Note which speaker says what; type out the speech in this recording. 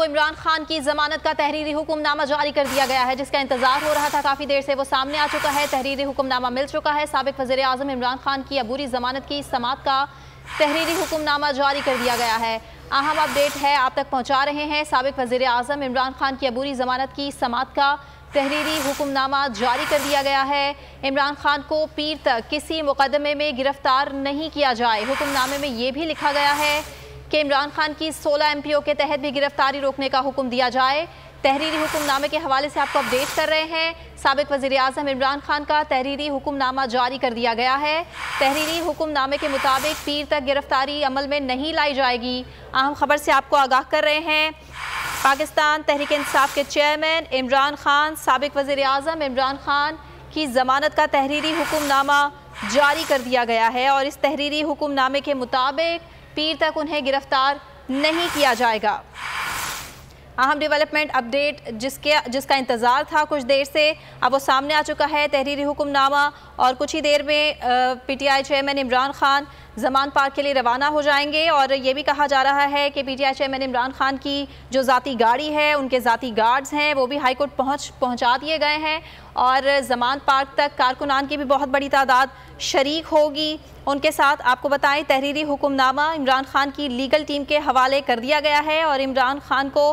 Speaker 1: کو عمران خان کی ضمانت کا تحریری حکم نامہ جاری کر دیا گیا ہے، جس کا انتظار ہو رہا تھا کافی دیر سے، وہ سامنے آ چکا ہے۔ تحریری حکم نامہ مل چکا ہے۔ سابق وزیر اعظم عمران خان کی عبوری ضمانت کی سماعت کا تحریری حکم نامہ جاری کر دیا گیا ہے۔ اہم اپڈیٹ ہے، آپ تک پہنچا رہے ہیں۔ سابق وزیر اعظم عمران خان کی عبوری ضمانت کی سماعت کا تحریری حکم نامہ جاری کر دیا گیا ہے۔ عمران خان کو پیر تک کسی مقدمے میں گرفتار نہیں کیا جائے۔ حکم نامے میں یہ بھی لکھا گیا ہے کہ عمران خان کی 16 ایم پی او کے تحت بھی گرفتاری روکنے کا حکم دیا جائے۔ تحریری حکم نامے کے حوالے سے آپ کو اپڈیٹ کر رہے ہیں۔ سابق وزیر اعظم عمران خان کا تحریری حکم نامہ جاری کر دیا گیا ہے۔ تحریری حکم نامے کے مطابق پیر تک گرفتاری عمل میں نہیں لائی جائے گی۔ اہم خبر سے آپ کو آگاہ کر رہے ہیں۔ پاکستان تحریک انصاف کے چیئرمین عمران خان، سابق وزیر اعظم عمران خان کی ضمانت کا تحریری حکم نامہ جاری کر دیا گیا ہے، اور اس تحریری حکم نامے کے مطابق پیر تک انہیں گرفتار نہیں کیا جائے گا۔ اہم ڈیولپمنٹ اپڈیٹ جس کا انتظار تھا کچھ دیر سے، اب وہ سامنے آ چکا ہے۔ تحریری حکم نامہ اور کچھ ہی دیر میں P T I chairman Imran Khan Zaman park کے لیے روانہ ہو جائیں گے، اور یہ بھی کہا جا رہا ہے کہ P T I chairman Imran Khan کی جو ذاتی گاڑی ہے، ان کے ذاتی گارڈز ہیں، وہ بھی ہائی کورٹ پہنچا دیے گئے ہیں، اور زمان پارک تک کارکنان کی بھی بہت بڑی تعداد شریک ہوگی ان کے ساتھ۔ آپ کو بتائیں، تحریری حکم نامہ عمران خان کی لیگل ٹیم کے حوالے کر دیا گیا ہے، اور عمران خان کو